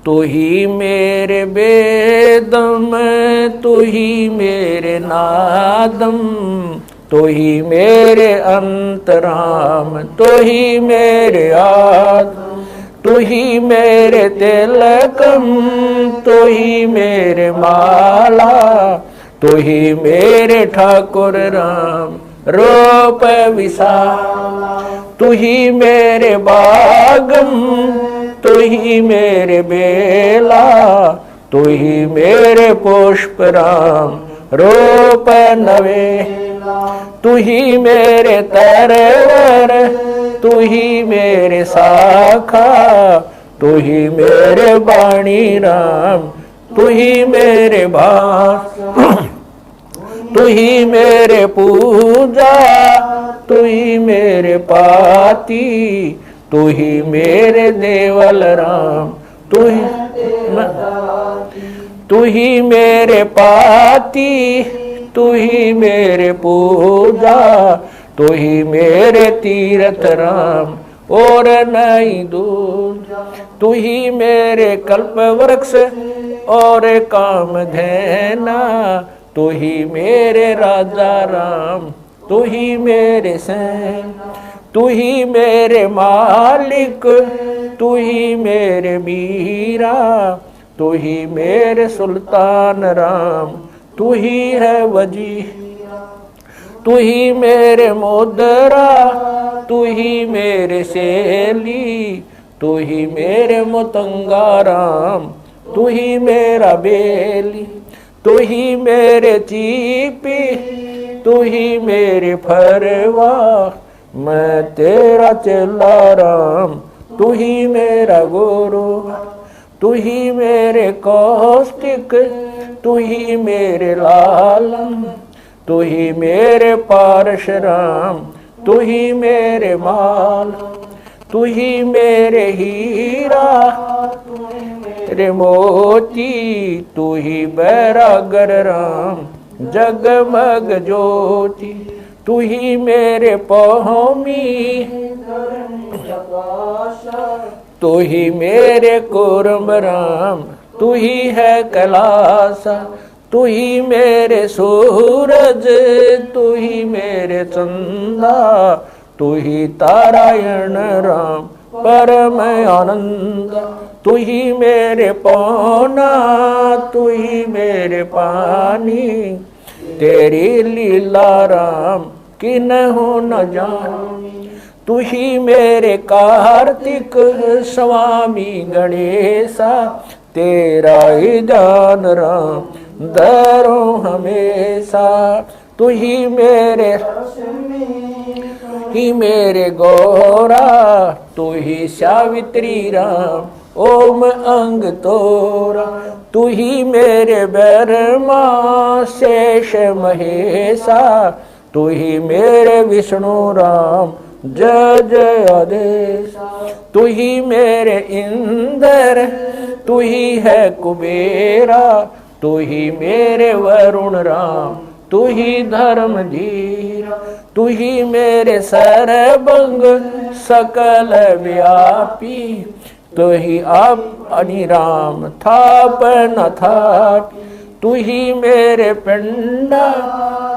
तू ही मेरे बेदम, तू ही मेरे नादम, तू ही मेरे अंतराम, तू ही मेरे आदम, तू ही मेरे तिलकम, तू ही मेरे माला, तू ही मेरे ठाकुर राम रूप विशाला, तू ही मेरे बागम, तू ही मेरे बेला, तू ही मेरे पुष्प राम रूप नवेला, तू ही मेरे तरवर, तू ही मेरे साखा, तू ही मेरे वाणी राम, तू ही मेरे भास, तू ही मेरे पूजा, तू ही मेरे पाती, तू ही मेरे देवल राम, तू ही मेरे पाती, तू ही मेरे पूजा, तू ही मेरे तीर्थ राम और नहीं दूजा, तू ही मेरे कल्प वृक्ष और काम धैना, तू ही मेरे राजा राम, तू ही मेरे सैन, तू ही मेरे मालिक, तू ही मेरे मीरा, तू ही मेरे सुल्तान राम, तू ही है वजी, तू ही मेरे मोदरा, तू ही मेरे सेली, तू ही मेरे मुतंगा राम, तू ही मेरा बेली, तू ही मेरे चीपी, तू ही मेरे फरवा, मैं तेरा चेला राम, तू ही मेरा गुरु, तू ही मेरे कौस्टिक, तू ही मेरे लालम, तू ही मेरे पारश राम, तू ही मेरे माल, तू ही मेरे हीरा, मेरे मोती, तू ही बैरागर राम, जगमग ज्योति, तू ही मेरे पौमी, तू ही मेरे कुर्म राम, तू ही है कैलासा, तू ही मेरे सूरज, तू ही मेरे चंदा, तू ही तारायण राम परम आनंद, तू ही मेरे पौना, तू ही मेरे पानी, तेरी लीला राम किन्हु न जानी, तू ही मेरे कार्तिक स्वामी गणेशा, तेरा ही जान राम दरो हमेशा, तू ही मेरे गौरा, तू ही सावित्री राम ओम अंग तोरा, तू ही मेरे ब्रह्मा शेष महेशा, तू ही मेरे विष्णु राम जय जय आदेश, तू ही मेरे इंद्र, तू ही है कुबेरा, तू ही मेरे वरुण राम, तू ही धर्म धीरा, तू ही मेरे सरबंग सकल व्यापी, तू ही आप अनिराम थाप न थापी, तू ही मेरे पिंडा,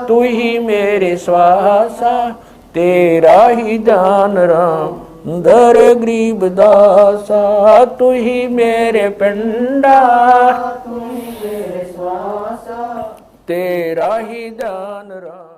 तू ही मेरे श्वासा, तेरा ही जान राम दर गरीब दासा, तू ही मेरे पिंडा, तू ही मेरे श्वासा, तेरा ही जान राम।